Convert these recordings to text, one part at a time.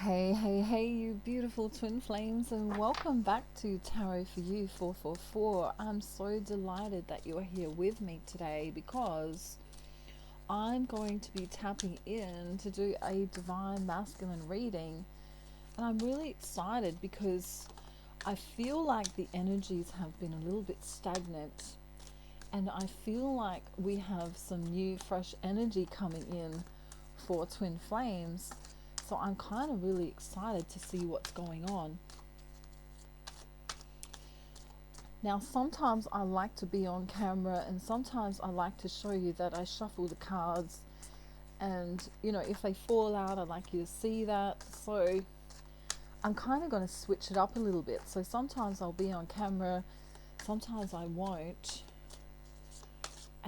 Hey, hey, hey, you beautiful twin flames, and welcome back to Tarot for You 444. I'm so delighted that you're here with me today because I'm going to be tapping in to do a divine masculine reading, and I'm really excited because I feel like the energies have been a little bit stagnant, and I feel like we have some new, fresh energy coming in for twin flames. So I'm kind of really excited to see what's going on. Now, sometimes I like to be on camera and sometimes I like to show you that I shuffle the cards, and if they fall out, I'd like you to see that. So I'm kind of going to switch it up a little bit. So sometimes I'll be on camera, sometimes I won't.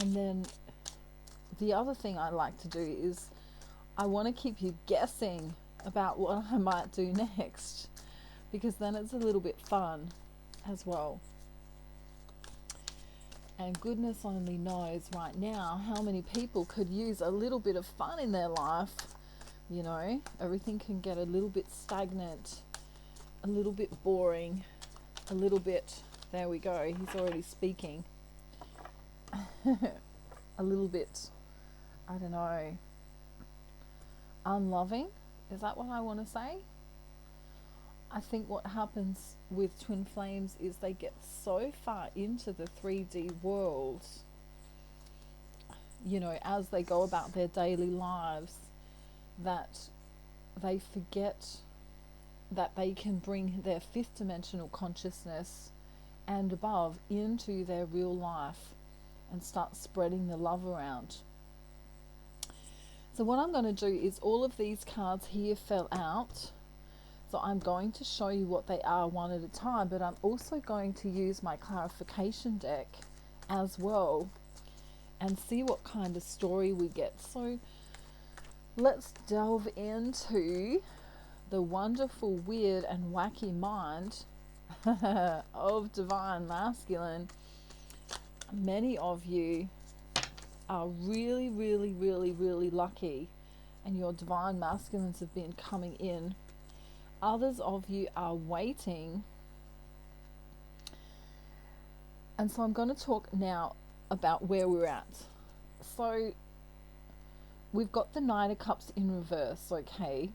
And then the other thing I like to do is I want to keep you guessing about what I might do next, because then it's a little bit fun as well. And goodness only knows right now how many people could use a little bit of fun in their life. Everything can get a little bit stagnant, a little bit boring, a little bit, there we go, he's already speaking, a little bit, I don't know, unloving. Is that what I want to say? I think what happens with twin flames is they get so far into the 3D world, as they go about their daily lives, that they forget that they can bring their fifth dimensional consciousness and above into their real life and start spreading the love around. So what I'm going to do is, all of these cards here fell out. So I'm going to show you what they are one at a time, but I'm also going to use my clarification deck as well and see what kind of story we get. So let's delve into the wonderful, weird and wacky mind of divine masculine. Many of you are really, really, really, really lucky, and your divine masculines have been coming in. Others of you are waiting. And so I'm going to talk now about where we're at. So we've got the Knight of Cups in reverse, okay?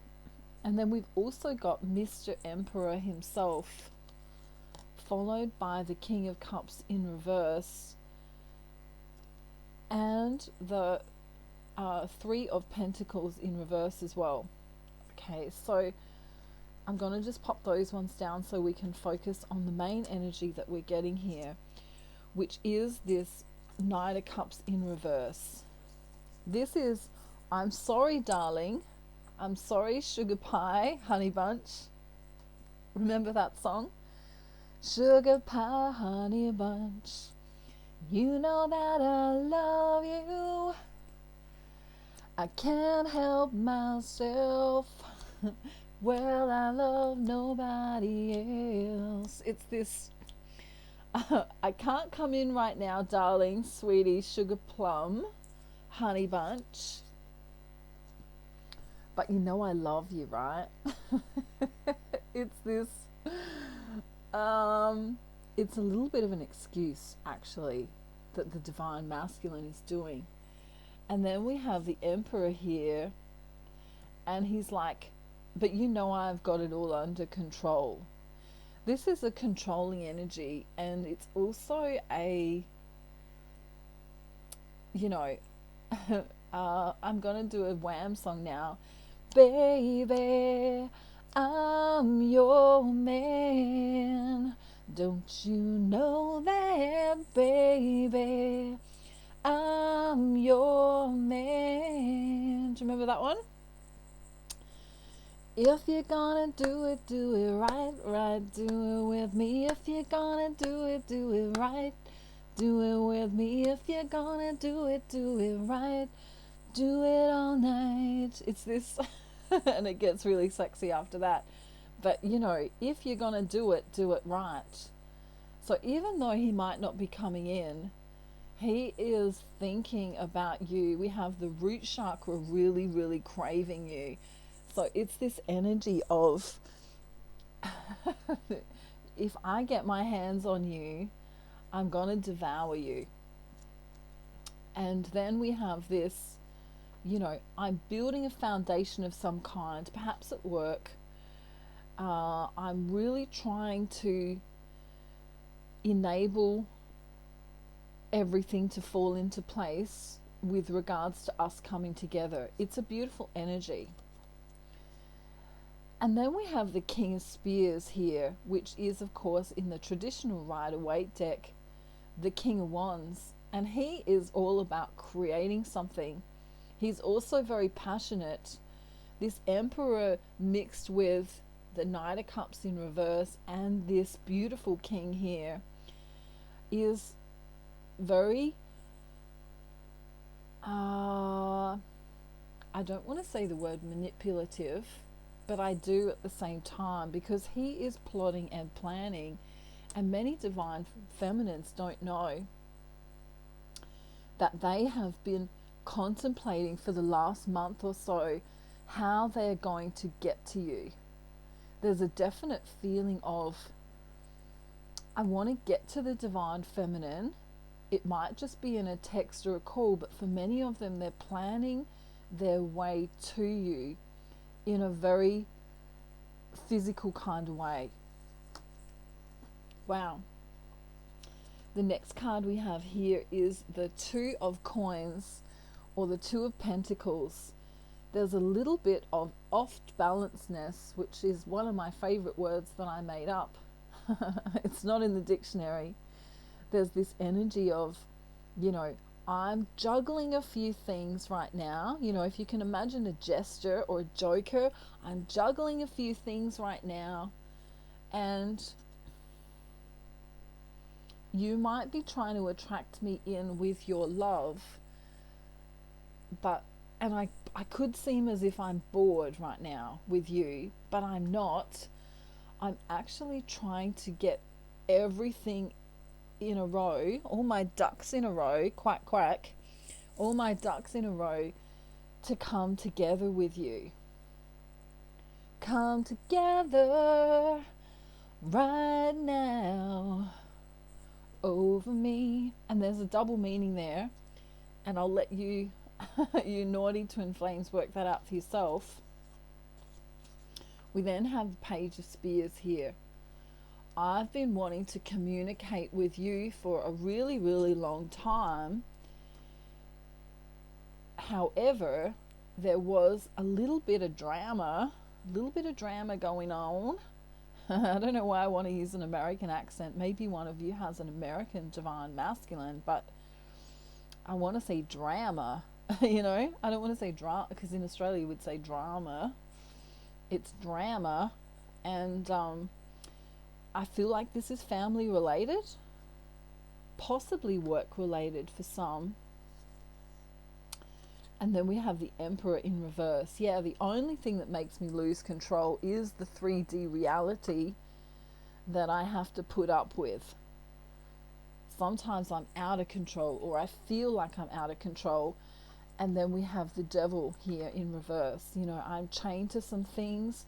And then we've also got Mr. Emperor himself, followed by the King of Cups in reverse, and the Three of Pentacles in reverse as well. Okay, so I'm going to just pop those ones down so we can focus on the main energy that we're getting here, which is this Knight of Cups in reverse. This is, I'm sorry, darling. I'm sorry, sugar pie, honey bunch. Remember that song? Sugar pie, honey bunch. You know that I love you. I can't help myself. Well, I love nobody else. It's this, I can't come in right now, darling, sweetie, sugar plum, honey bunch. But you know I love you, right? It's this, it's a little bit of an excuse, actually, that the divine masculine is doing. And then we have the Emperor here, and he's like, but I've got it all under control. This is a controlling energy, and it's also a, I'm going to do a Wham song now. Baby, I'm your man. Don't you know that, baby? I'm your man. Do you remember that one? If you're gonna do it right, right. Do it with me. If you're gonna do it right. Do it with me. If you're gonna do it right. Do it all night. It's this, and it gets really sexy after that. But if you're gonna do it right. So even though he might not be coming in, he is thinking about you. We have the root chakra really, really craving you. So it's this energy of if I get my hands on you, I'm going to devour you. And then we have this, I'm building a foundation of some kind, perhaps at work. I'm really trying to enable everything to fall into place with regards to us coming together. It's a beautiful energy. And then we have the King of Spears here, which is, of course, in the traditional Rider-Waite deck, the King of Wands. And he is all about creating something. He's also very passionate. This Emperor mixed with the Knight of Cups in reverse and this beautiful King here is very, I don't want to say the word manipulative, but I do at the same time, because he is plotting and planning, and many divine feminines don't know that they have been contemplating for the last month or so how they're going to get to you. There's a definite feeling of, I want to get to the divine feminine. It might just be in a text or a call, but for many of them, they're planning their way to you in a very physical kind of way. Wow. The next card we have here is the Two of Coins, or the Two of Pentacles. There's a little bit of off-balancedness, which is one of my favorite words that I made up. It's not in the dictionary. There's this energy of, I'm juggling a few things right now. If you can imagine a jester or a joker, I'm juggling a few things right now. And you might be trying to attract me in with your love, and I could seem as if I'm bored right now with you, but I'm not. I'm actually trying to get everything in a row, all my ducks in a row, quack quack, all my ducks in a row to come together with you. Come together right now over me. And there's a double meaning there, and I'll let you you naughty twin flames work that out for yourself. We then have the Page of Spears here. I've been wanting to communicate with you for a really, really long time. However, there was a little bit of drama going on. I don't know why I want to use an American accent. Maybe one of you has an American divine masculine, but I want to say drama. I don't want to say drama, because in Australia you would say drama. It's drama. And I feel like this is family related, possibly work related for some. And then we have the Emperor in reverse. Yeah, the only thing that makes me lose control is the 3D reality that I have to put up with. Sometimes I'm out of control, or I feel like I'm out of control. And then we have the Devil here in reverse. I'm chained to some things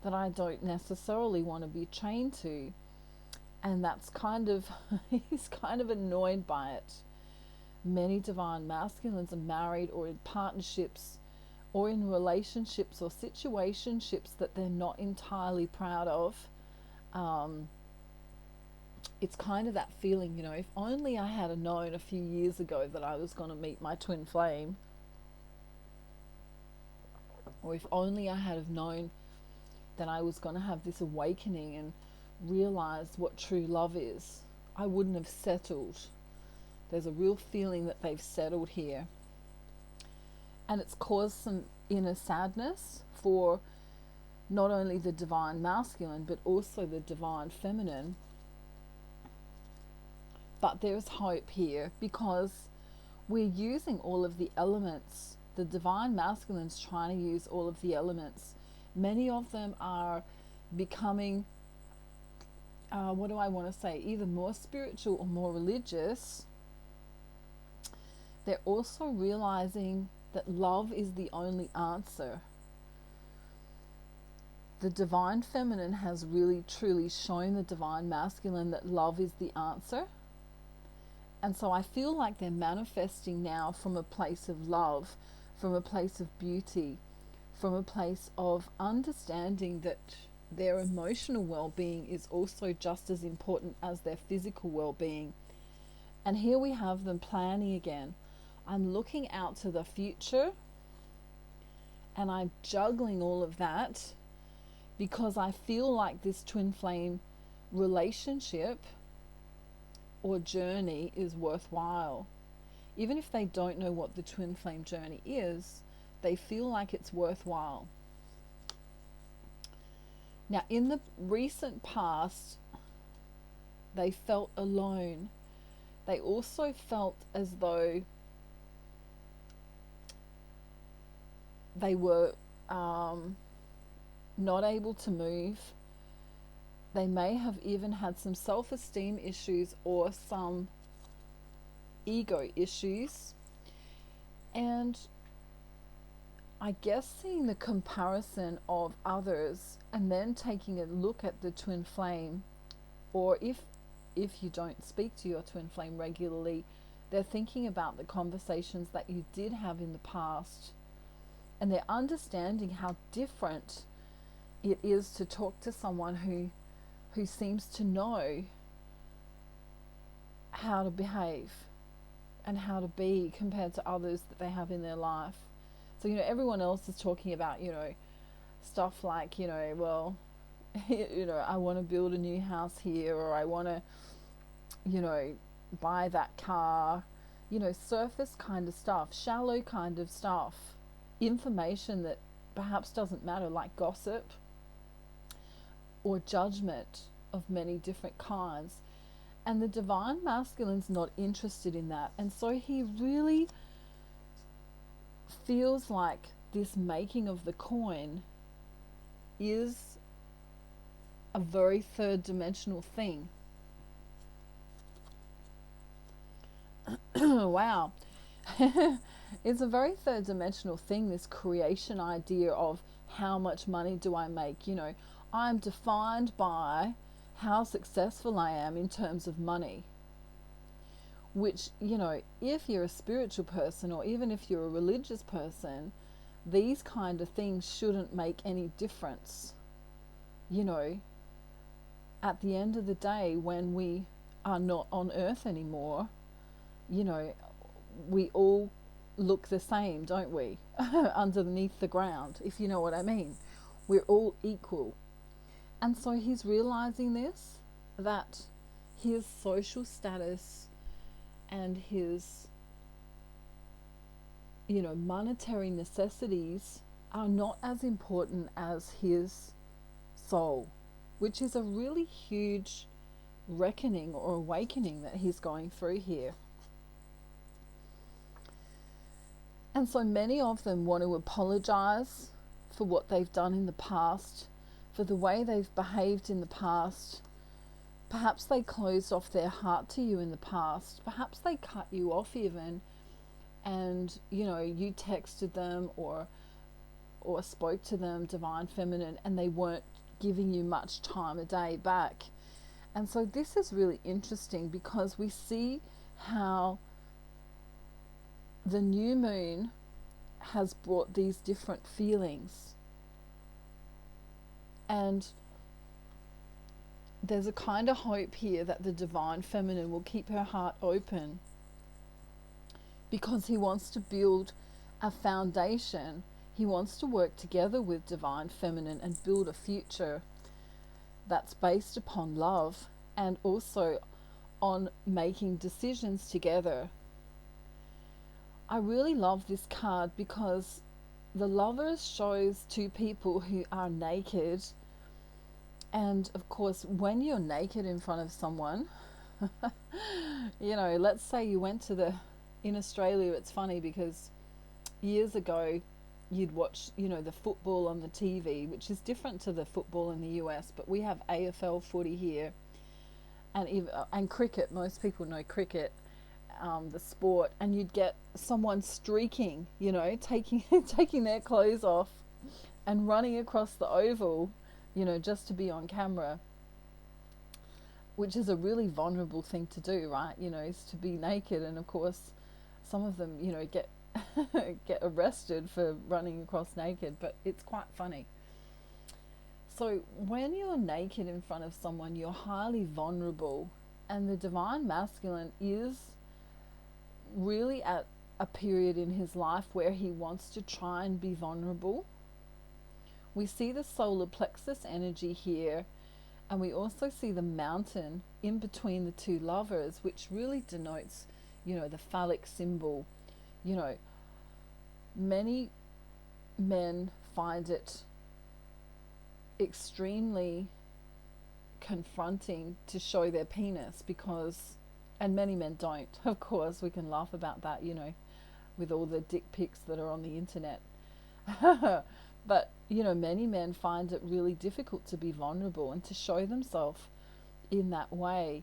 that I don't necessarily want to be chained to. And that's he's kind of annoyed by it. Many divine masculines are married or in partnerships or in relationships or situationships that they're not entirely proud of. It's kind of that feeling, if only I had known a few years ago that I was going to meet my twin flame, or if only I had have known that I was going to have this awakening and realize what true love is, I wouldn't have settled. There's a real feeling that they've settled here. And it's caused some inner sadness for not only the divine masculine, but also the divine feminine. But there's hope here, because we're using all of the elements. The divine masculine's trying to use all of the elements. Many of them are becoming, either more spiritual or more religious. They're also realizing that love is the only answer. the divine feminine has really truly shown the divine masculine that love is the answer. And so I feel like they're manifesting now from a place of love, from a place of beauty, from a place of understanding that their emotional well-being is also just as important as their physical well-being. And here we have them planning again. I'm looking out to the future and I'm juggling all of that because I feel like this twin flame relationship or journey is worthwhile. Even if they don't know what the twin flame journey is, they feel like it's worthwhile. Now, in the recent past, they felt alone. They also felt as though they were not able to move. They may have even had some self-esteem issues or some ego issues. And I guess seeing the comparison of others and then taking a look at the twin flame, or if you don't speak to your twin flame regularly, they're thinking about the conversations that you did have in the past, and they're understanding how different it is to talk to someone who seems to know how to behave and how to be compared to others that they have in their life. So, everyone else is talking about, stuff like, well, I want to build a new house here, or I want to, buy that car, surface kind of stuff, shallow kind of stuff, information that perhaps doesn't matter, like gossip or judgment of many different kinds. And the divine masculine's not interested in that. And so he really feels like this making of the coin is a very third dimensional thing. Wow. It's a very third dimensional thing, this creation idea of how much money do I make. I'm defined by how successful I am in terms of money. Which, if you're a spiritual person, or even if you're a religious person, these kind of things shouldn't make any difference. At the end of the day, when we are not on earth anymore, we all look the same, don't we? Underneath the ground, if you know what I mean. We're all equal. And so he's realizing this, that his social status and his, monetary necessities are not as important as his soul, which is a really huge reckoning or awakening that he's going through here. And so many of them want to apologize for what they've done in the past, for the way they've behaved in the past. Perhaps they closed off their heart to you in the past. Perhaps they cut you off even, and you texted them or spoke to them, divine feminine, and they weren't giving you much time a day back. And so this is really interesting, because we see how the new moon has brought these different feelings. And there's a kind of hope here that the divine feminine will keep her heart open, because he wants to build a foundation. He wants to work together with divine feminine and build a future that's based upon love and also on making decisions together. I really love this card because the Lovers shows two people who are naked. And of course, when you're naked in front of someone, let's say you went to in Australia, it's funny because years ago you'd watch, the football on the TV, which is different to the football in the US, but we have AFL footy here, and cricket. Most people know cricket, the sport, and you'd get someone streaking, taking their clothes off and running across the oval just to be on camera, which is a really vulnerable thing to do, right? Is to be naked. And of course, some of them, get get arrested for running across naked, but it's quite funny. So when you're naked in front of someone, you're highly vulnerable, and the divine masculine is really at a period in his life where he wants to try and be vulnerable. We see the solar plexus energy here, and we also see the mountain in between the two lovers, which really denotes, the phallic symbol. Many men find it extremely confronting to show their penis, and many men don't. Of course, we can laugh about that, with all the dick pics that are on the internet. But, many men find it really difficult to be vulnerable, and to show themselves in that way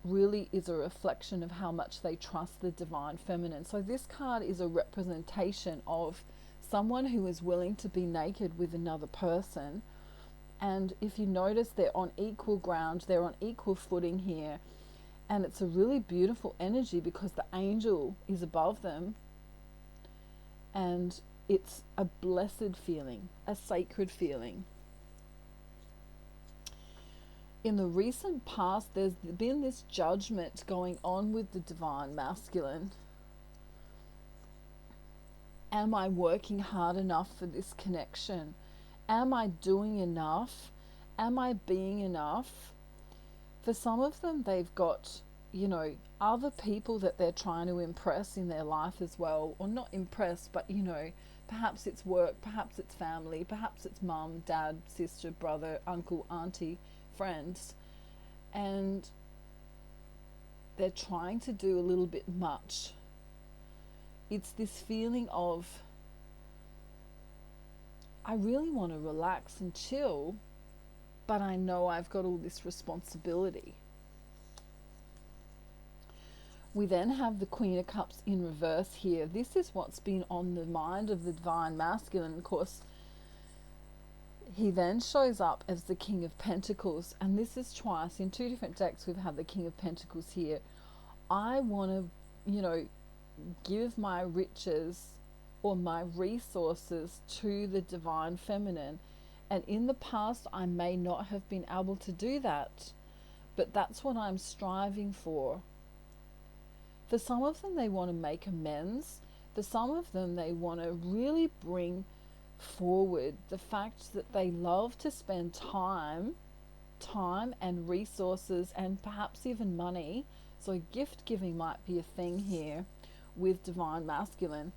really is a reflection of how much they trust the divine feminine. So this card is a representation of someone who is willing to be naked with another person. And if you notice, they're on equal ground, they're on equal footing here. And it's a really beautiful energy because the angel is above them. And it's a blessed feeling, a sacred feeling. In the recent past, there's been this judgment going on with the divine masculine. Am I working hard enough for this connection? Am I doing enough? Am I being enough? For some of them, they've got, other people that they're trying to impress in their life as well. Or not impress, but, perhaps it's work, perhaps it's family, perhaps it's mum, dad, sister, brother, uncle, auntie, friends. And they're trying to do a little bit much. It's this feeling of, I really want to relax and chill, but I know I've got all this responsibility. We then have the Queen of Cups in reverse here. This is what's been on the mind of the divine masculine. Of course, he then shows up as the King of Pentacles, and this is twice. In two different decks, we've had the King of Pentacles here. I want to, give my riches or my resources to the divine feminine. And in the past, I may not have been able to do that, but that's what I'm striving for. For some of them, they want to make amends. For some of them, they want to really bring forward the fact that they love to spend time and resources and perhaps even money. So gift giving might be a thing here with divine masculine.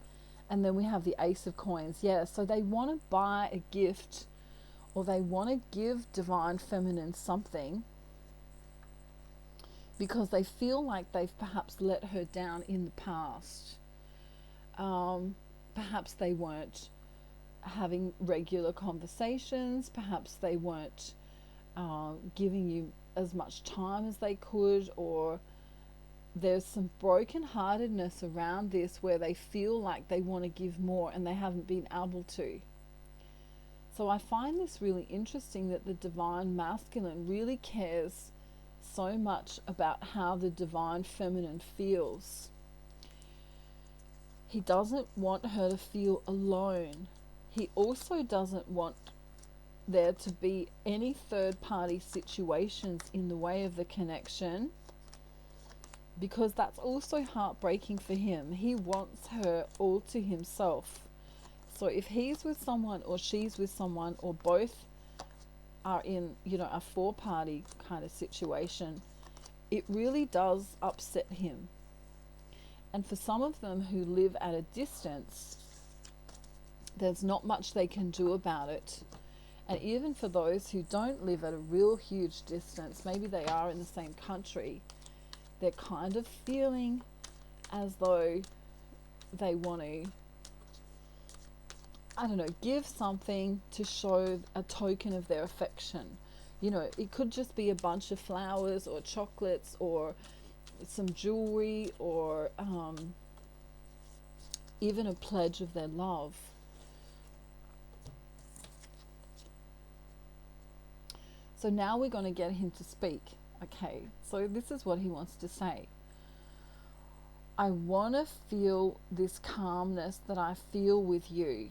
And then we have the Ace of Coins. Yeah, so they want to buy a gift, or they want to give divine feminine something because they feel like they've perhaps let her down in the past. Perhaps they weren't having regular conversations. Perhaps they weren't giving you as much time as they could, or there's some brokenheartedness around this where they feel like they want to give more and they haven't been able to. So I find this really interesting that the divine masculine really cares so much about how the divine feminine feels. He doesn't want her to feel alone. He also doesn't want there to be any third-party situations in the way of the connection, because that's also heartbreaking for him. He wants her all to himself. So if he's with someone or she's with someone, or both are in, a four-party kind of situation, it really does upset him. And for some of them who live at a distance, there's not much they can do about it. And even for those who don't live at a real huge distance, maybe they are in the same country, they're kind of feeling as though they want to, give something to show a token of their affection. It could just be a bunch of flowers or chocolates or some jewelry, or even a pledge of their love. So now we're going to get him to speak. Okay, so this is what he wants to say. I want to feel this calmness that I feel with you.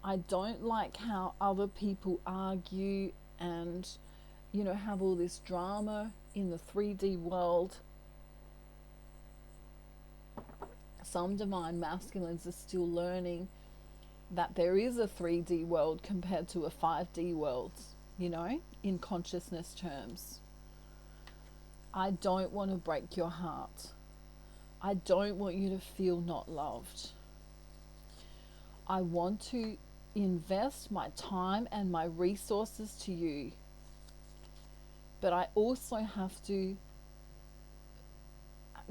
I don't like how other people argue and, you know, have all this drama in the 3D world. Some divine masculines are still learning that there is a 3D world compared to a 5D world, you know, in consciousness terms. I don't want to break your heart. I don't want you to feel not loved. I want to invest my time and my resources to you, but I also have to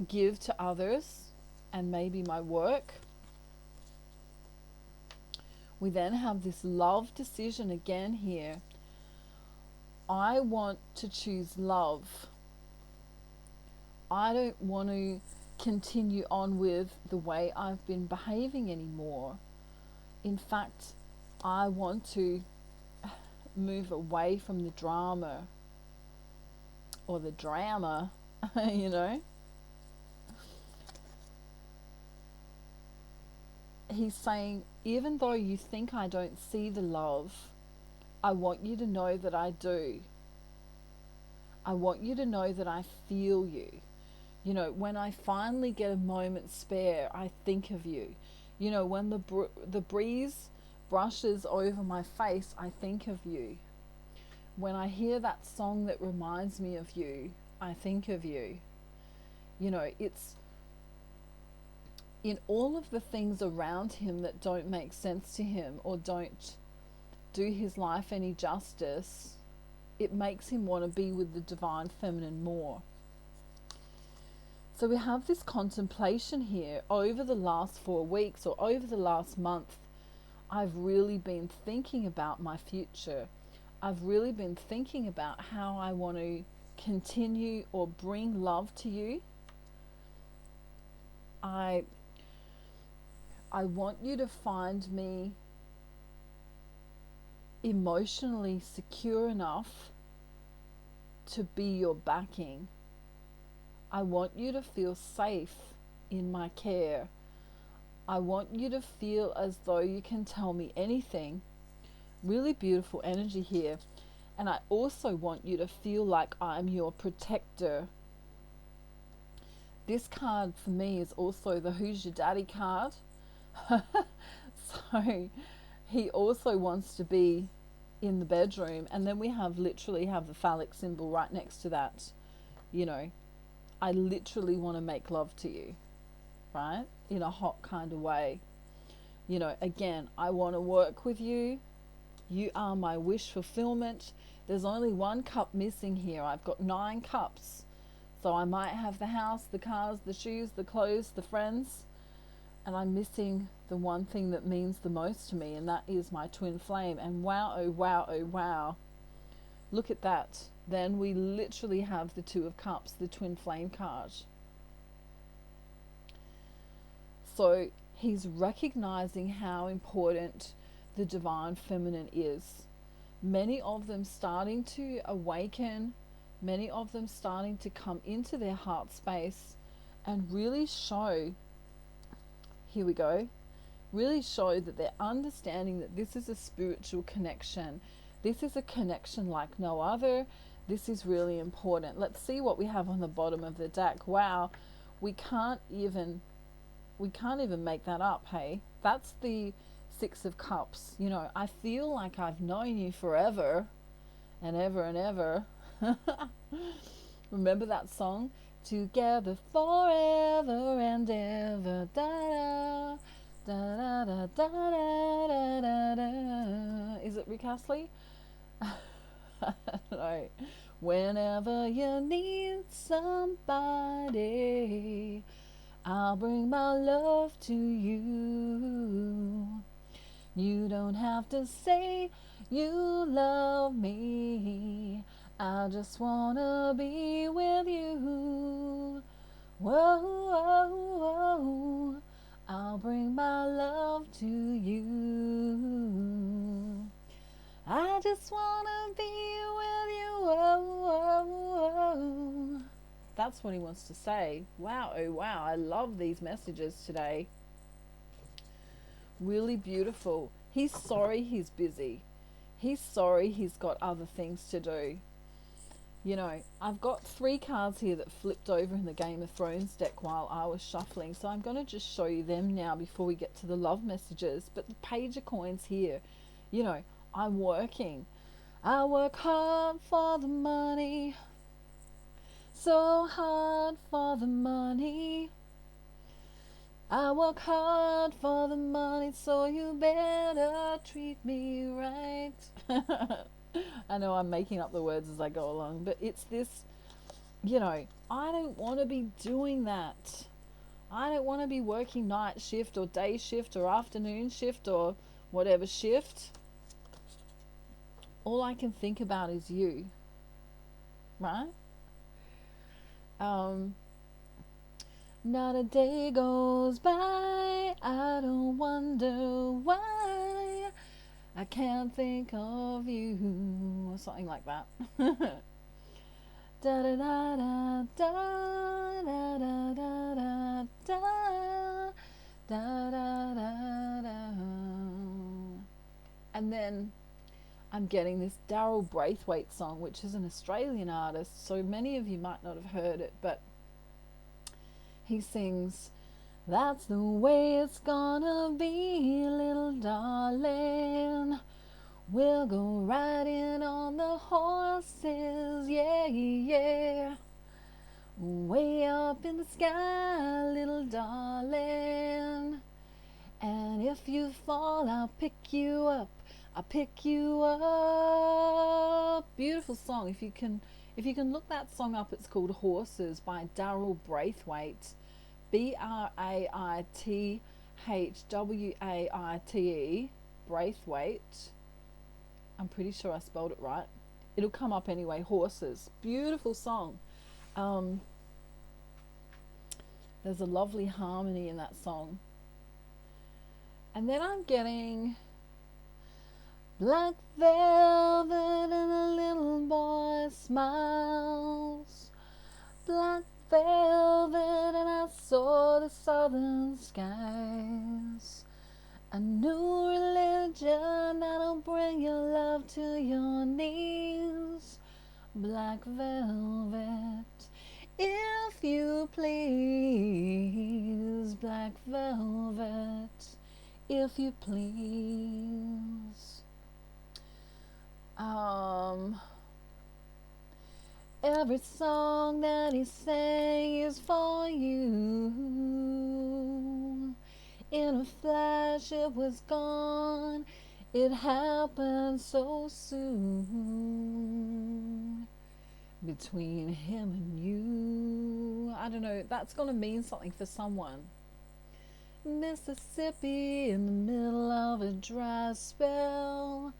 give to others and maybe my work. We then have this love decision again here. I want to choose love. I don't want to continue on with the way I've been behaving anymore. In fact, I want to move away from the drama or the drama, you know. He's saying, even though you think I don't see the love, I want you to know that I do. I want you to know that I feel you. You know, when I finally get a moment spare, I think of you. You know, when the breeze brushes over my face, I think of you. When I hear that song that reminds me of you, I think of you. You know, it's in all of the things around him that don't make sense to him or don't do his life any justice, it makes him want to be with the divine feminine more. So we have this contemplation here. Over the last 4 weeks or over the last month, I've really been thinking about my future. I've really been thinking about how I want to continue or bring love to you. I want you to find me emotionally secure enough to be your backing. I want you to feel safe in my care. I want you to feel as though you can tell me anything. Really beautiful energy here. And I also want you to feel like I'm your protector. This card for me is also the Who's Your Daddy card. So he also wants to be in the bedroom, and then we literally have the phallic symbol right next to that. You know, I literally want to make love to you, right? In a hot kind of way. You know, again, I want to work with you. You are my wish fulfillment. There's only 1 cup missing here. I've got 9 cups. So I might have the house, the cars, the shoes, the clothes, the friends. And I'm missing the one thing that means the most to me, and that is my twin flame. And wow, oh wow, oh wow. Look at that. Then we literally have the 2 of cups, the twin flame card. So he's recognizing how important the divine feminine is. Many of them starting to awaken, many of them starting to come into their heart space and really show, here we go, really show that they're understanding that this is a spiritual connection. This is a connection like no other. This is really important. Let's see what we have on the bottom of the deck. Wow, we can't even make that up, hey? That's the 6 of Cups. You know, I feel like I've known you forever and ever and ever. Remember that song? Together forever and ever. Da da da da da da da da. Is it Rick Astley? No. Whenever you need somebody, I'll bring my love to you. You don't have to say you love me. I just wanna be with you. Whoa, whoa, whoa. I'll bring my love to you. just wanna be with you. Oh. That's what he wants to say. Wow, oh wow, I love these messages today. Really beautiful. He's sorry he's busy. He's sorry he's got other things to do. You know, I've got 3 cards here that flipped over in the Game of Thrones deck while I was shuffling, so I'm going to just show you them now before we get to the love messages. But the Page of Coins here, you know, I'm working. I work hard for the money, so hard for the money. I work hard for the money, so you better treat me right. I know I'm making up the words as I go along, but it's this, you know, I don't want to be doing that. I don't want to be working night shift or day shift or afternoon shift or whatever shift. All I can think about is you, right? Not a day goes by, I don't wonder why I can't think of you, or something like that. Da da da da da da da da da da da da da. And then I'm getting this Daryl Braithwaite song, which is an Australian artist, so many of you might not have heard it, but he sings, "That's the way it's gonna be, little darling. We'll go riding on the horses, yeah, yeah. Way up in the sky, little darling. And if you fall, I'll pick you up. I'll pick you up." Beautiful song. If you can look that song up, it's called Horses by Daryl Braithwaite. Braithwaite, Braithwaite. I'm pretty sure I spelled it right. It'll come up anyway. Horses. Beautiful song. There's a lovely harmony in that song. And then I'm getting black velvet and a little boy smiles. Black velvet and I saw the southern skies. A new religion that'll bring your love to your knees. Black velvet, if you please. Black velvet, if you please. Every song that he sang is for you. In a flash it was gone. It happened so soon. Between him and you. I don't know, that's gonna mean something for someone. Mississippi in the middle of a dry spell.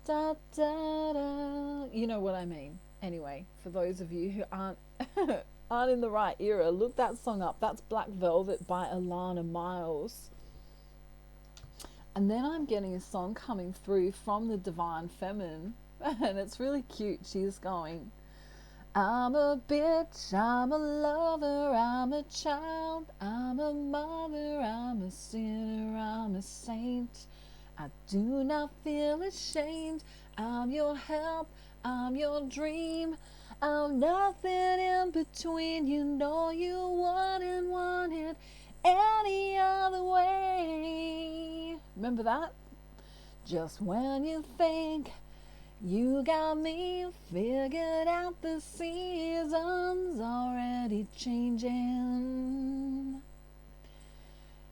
Da da da. You know what I mean. Anyway, for those of you who aren't in the right era, look that song up. That's Black Velvet by Alana Miles. And then I'm getting a song coming through from the Divine Feminine, and it's really cute. She's going, "I'm a bitch, I'm a lover, I'm a child, I'm a mother, I'm a sinner, I'm a saint. I do not feel ashamed. I'm your help, I'm your dream. I'm nothing in between. You know you wouldn't want it any other way." Remember that? Just when you think you got me figured out, the season's already changing.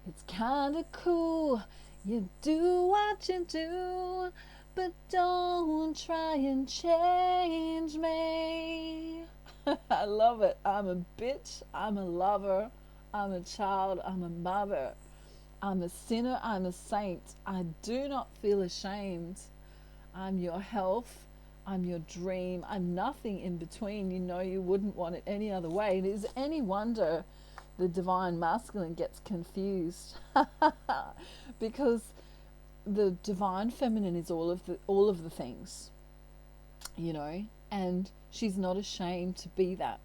It's kinda cool, you do what you do, but don't try and change me. I love it. I'm a bitch, I'm a lover, I'm a child, I'm a mother, I'm a sinner, I'm a saint. I do not feel ashamed. I'm your health, I'm your dream, I'm nothing in between. You know you wouldn't want it any other way. And is it any wonder the divine masculine gets confused? Because the divine feminine is all of the things, you know, and she's not ashamed to be that.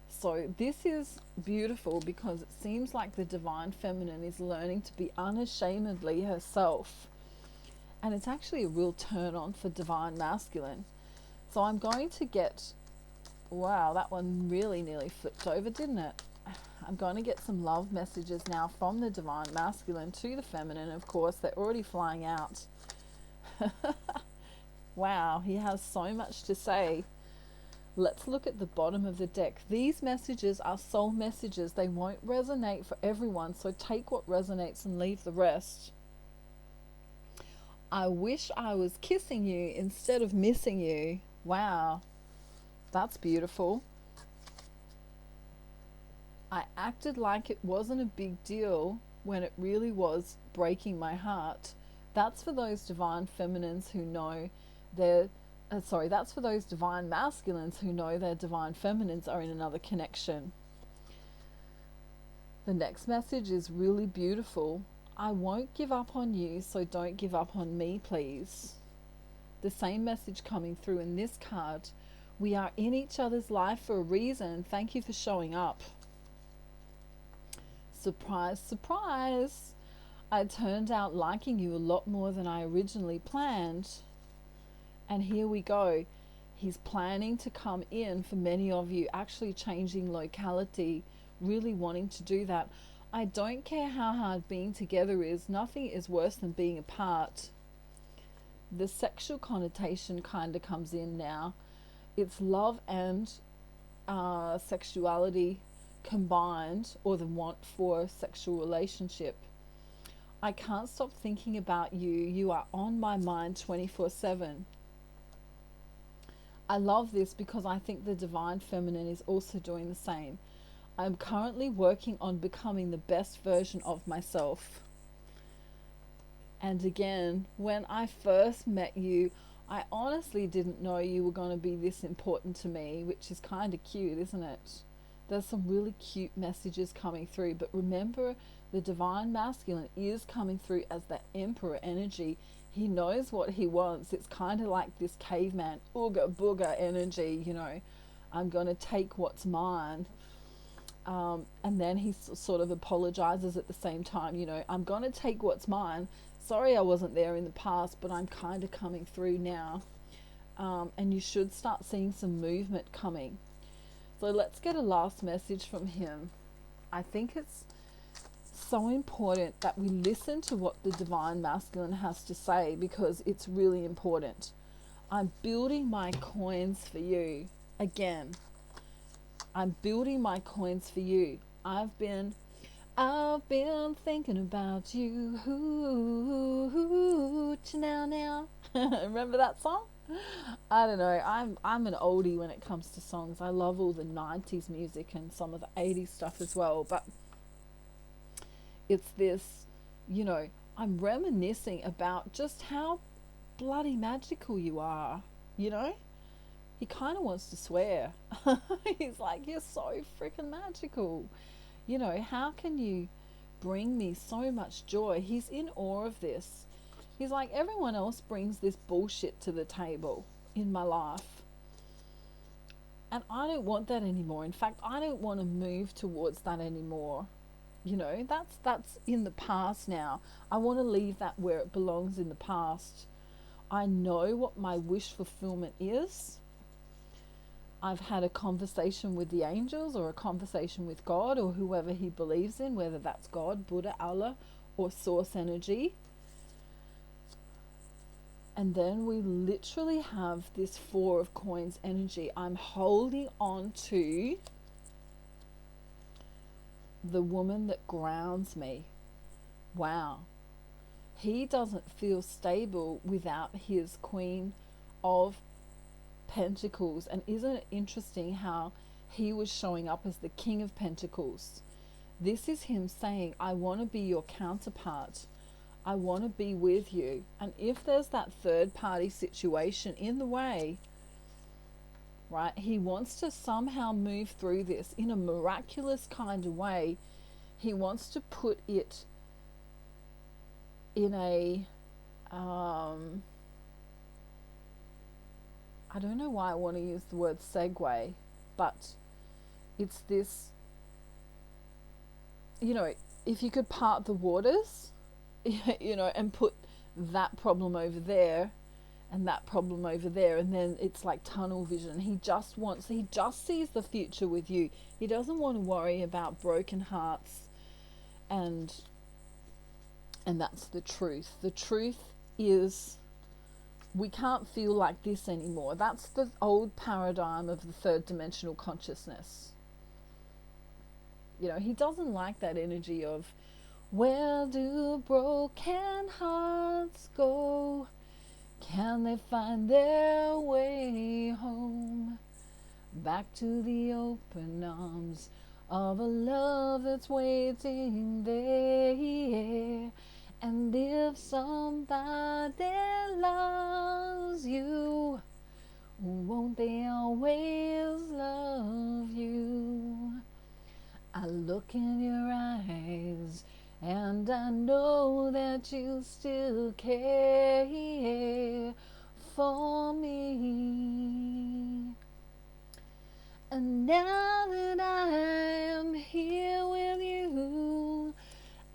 So this is beautiful because it seems like the divine feminine is learning to be unashamedly herself. And it's actually a real turn on for divine masculine. So I'm going to get, wow, that one really nearly flipped over, didn't it? I'm going to get some love messages now from the divine masculine to the feminine. Of course, they're already flying out. Wow, he has so much to say. Let's look at the bottom of the deck. These messages are soul messages. They won't resonate for everyone, so take what resonates and leave the rest. I wish I was kissing you instead of missing you. Wow, that's beautiful. I acted like it wasn't a big deal when it really was breaking my heart. That's for those divine feminines who know that's for those divine masculines who know their divine feminines are in another connection. The next message is really beautiful. I won't give up on you, so don't give up on me, please. The same message coming through in this card. We are in each other's life for a reason. Thank you for showing up. Surprise, surprise. I turned out liking you a lot more than I originally planned. And here we go. He's planning to come in for many of you, actually changing locality, really wanting to do that. I don't care how hard being together is. Nothing is worse than being apart. The sexual connotation kind of comes in now. It's love and sexuality combined, or the want for a sexual relationship. I can't stop thinking about you. You are on my mind 24/7. I love this because I think the divine feminine is also doing the same. I'm currently working on becoming the best version of myself. And again, when I first met you, I honestly didn't know you were going to be this important to me, which is kind of cute, isn't it? There's some really cute messages coming through, but remember, the divine masculine is coming through as the emperor energy. He knows what he wants. It's kind of like this caveman, ooga booga energy, you know, I'm going to take what's mine. And then he sort of apologizes at the same time, you know, I'm going to take what's mine. Sorry I wasn't there in the past, but I'm kind of coming through now. And you should start seeing some movement coming. So let's get a last message from him. I think it's so important that we listen to what the divine masculine has to say, because it's really important. I'm building my coins for you. Again, I'm building my coins for you. I've been thinking about you. Now. Remember that song? I don't know. I'm an oldie when it comes to songs. I love all the 90s music and some of the 80s stuff as well. But it's this, you know, I'm reminiscing about just how bloody magical you are, you know? He kind of wants to swear. He's like, you're so freaking magical. You know, how can you bring me so much joy? He's in awe of this. He's like, everyone else brings this bullshit to the table in my life. And I don't want that anymore. In fact, I don't want to move towards that anymore. You know, that's in the past now. I want to leave that where it belongs in the past. I know what my wish fulfillment is. I've had a conversation with the angels, or a conversation with God, or whoever he believes in, whether that's God, Buddha, Allah, or source energy. And then we literally have this Four of Coins energy. I'm holding on to the woman that grounds me. Wow. He doesn't feel stable without his Queen of Pentacles. And isn't it interesting how he was showing up as the King of Pentacles? This is him saying, I want to be your counterpart. I want to be with you. And if there's that third party situation in the way, right, he wants to somehow move through this in a miraculous kind of way. He wants to put it in a I don't know why I want to use the word segue, but it's this, you know, if you could part the waters, you know, and put that problem over there and that problem over there, and then it's like tunnel vision. He just sees the future with you. He doesn't want to worry about broken hearts, and that's the truth. The truth is, we can't feel like this anymore. That's the old paradigm of the third dimensional consciousness. You know, he doesn't like that energy of, where do broken hearts go? Can they find their way home? Back to the open arms of a love that's waiting there. And if somebody loves you, won't they always love you? I look in your eyes and I know that you still care for me. And now that I am here with you,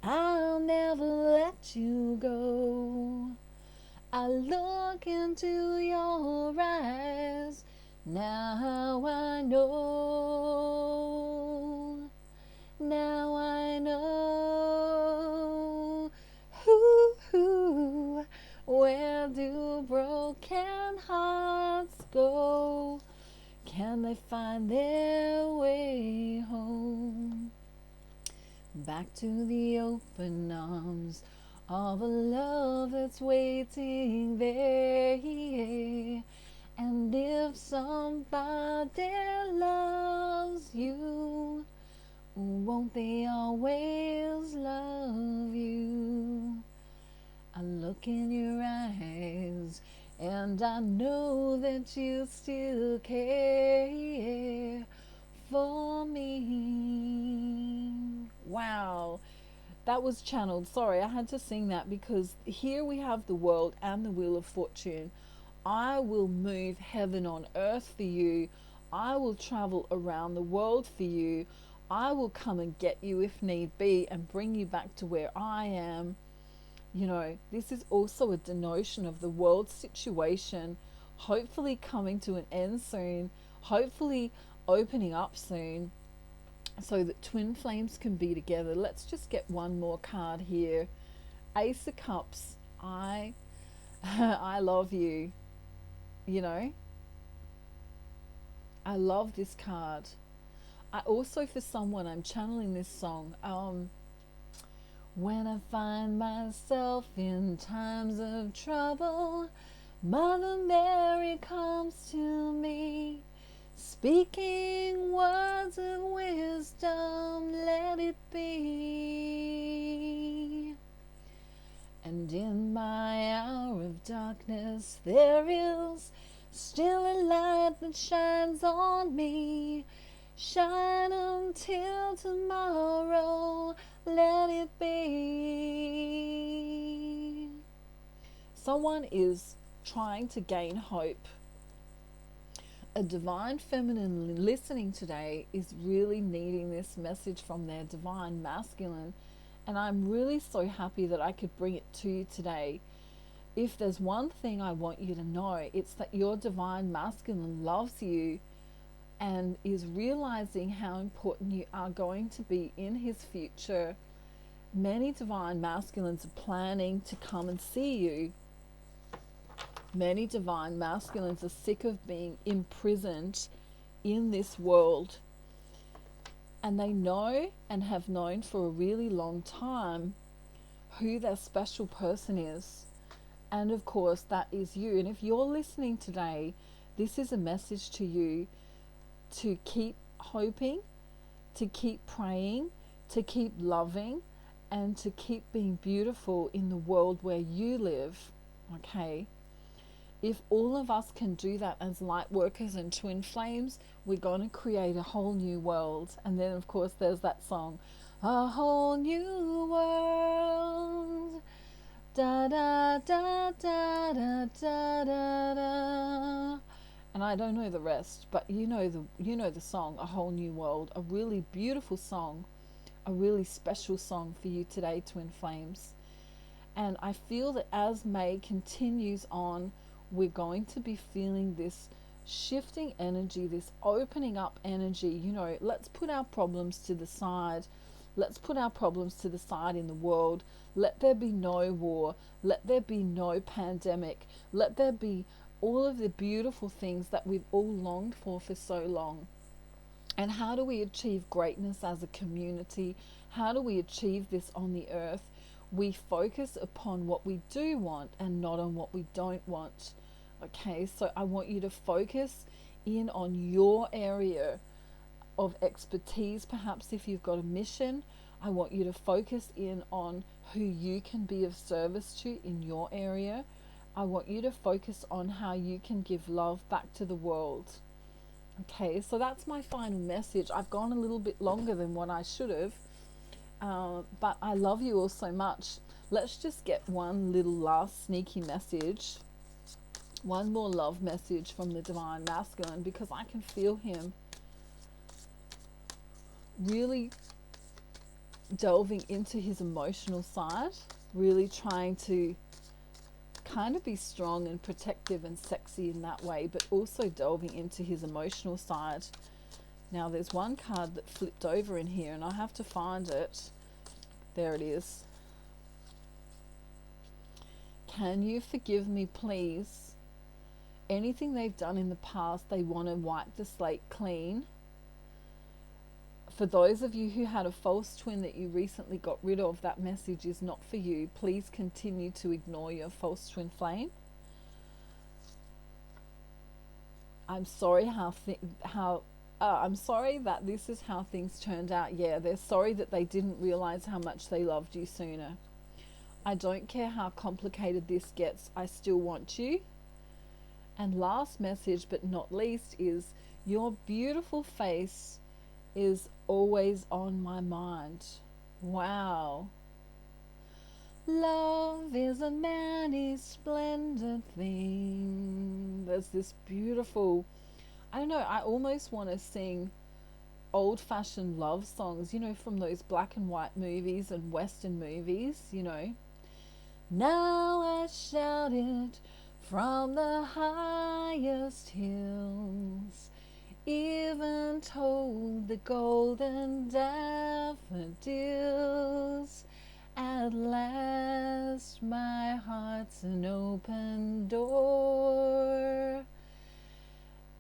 I'll never let you go. I look into your eyes, now I know. Now I know. Where do broken hearts go? Can they find their way home? Back to the open arms of a love that's waiting there. And if somebody loves you, won't they always love you? I look in your eyes and I know that you still care for me. Wow, that was channeled. Sorry, I had to sing that because here we have the world and the wheel of fortune. I will move heaven on earth for you. I will travel around the world for you. I will come and get you if need be and bring you back to where I am. You know, this is also a denotion of the world situation, hopefully coming to an end soon, hopefully opening up soon, so that twin flames can be together. Let's just get one more card here. Ace of Cups. I love you. You know, I love this card. I also, for someone, I'm channeling this song. When I find myself in times of trouble, Mother Mary comes to me, speaking words of wisdom, let it be. And in my hour of darkness, there is still a light that shines on me. Shine until tomorrow, let it be. Someone is trying to gain hope. A divine feminine listening today is really needing this message from their divine masculine, and I'm really so happy that I could bring it to you today. If there's one thing I want you to know, it's that your divine masculine loves you and is realizing how important you are going to be in his future. Many divine masculines are planning to come and see you. Many divine masculines are sick of being imprisoned in this world. And they know and have known for a really long time who their special person is. And of course, that is you. And if you're listening today, this is a message to you to keep hoping, to keep praying, to keep loving, and to keep being beautiful in the world where you live. Okay? If all of us can do that as light workers and twin flames, we're going to create a whole new world. And then, of course, there's that song, a whole new world. Da da da da da da da da. And I don't know the rest, but you know the song, A Whole New World, a really beautiful song, a really special song for you today, Twin Flames. And I feel that as May continues on, we're going to be feeling this shifting energy, this opening up energy. Let's put our problems to the side. Let's put our problems to the side in the world. Let there be no war. Let there be no pandemic. Let there be all of the beautiful things that we've all longed for so long. And how do we achieve greatness as a community? How do we achieve this on the earth? We focus upon what we do want and not on what we don't want. Okay, so I want you to focus in on your area of expertise. Perhaps if you've got a mission, I want you to focus in on who you can be of service to in your area. I want you to focus on how you can give love back to the world. Okay, so that's my final message. I've gone a little bit longer than what I should have, but I love you all so much. Let's just get one little last sneaky message, one more love message from the Divine Masculine, because I can feel him really delving into his emotional side, really trying to kind of be strong and protective and sexy in that way, but also delving into his emotional side. Now there's one card that flipped over in here and I have to find it. There it is. Can you forgive me, please? Anything they've done in the past, they want to wipe the slate clean. For those of you who had a false twin that you recently got rid of, that message is not for you. Please continue to ignore your false twin flame. I'm sorry I'm sorry that this is how things turned out. Yeah, they're sorry that they didn't realize how much they loved you sooner. I don't care how complicated this gets, I still want you. And last message but not least is, your beautiful face is always on my mind. Wow. Love is a many splendid thing. There's this beautiful, I don't know, I almost want to sing old-fashioned love songs, from those black and white movies and Western movies, Now I shout it from the highest hills, even told the golden daffodils, at last my heart's an open door.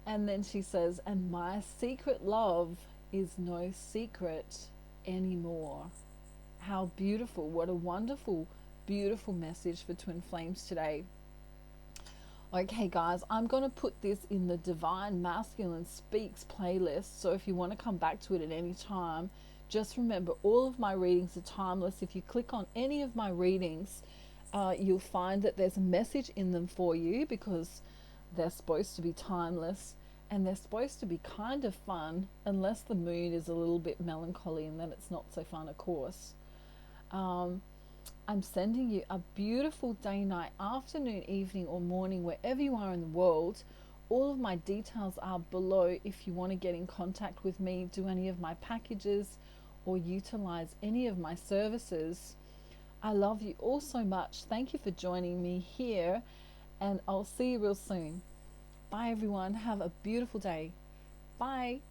And then she says, and my secret love is no secret anymore. How beautiful. What a wonderful, beautiful message for Twin Flames today. Okay guys, I'm going to put this in the Divine Masculine Speaks playlist, so if you want to come back to it at any time, just remember all of my readings are timeless. If you click on any of my readings, you'll find that there's a message in them for you, because they're supposed to be timeless and they're supposed to be kind of fun, unless the mood is a little bit melancholy, and then it's not so fun, of course. I'm sending you a beautiful day, night, afternoon, evening or morning, wherever you are in the world. All of my details are below if you want to get in contact with me, do any of my packages or utilize any of my services. I love you all so much. Thank you for joining me here, and I'll see you real soon. Bye everyone. Have a beautiful day. Bye.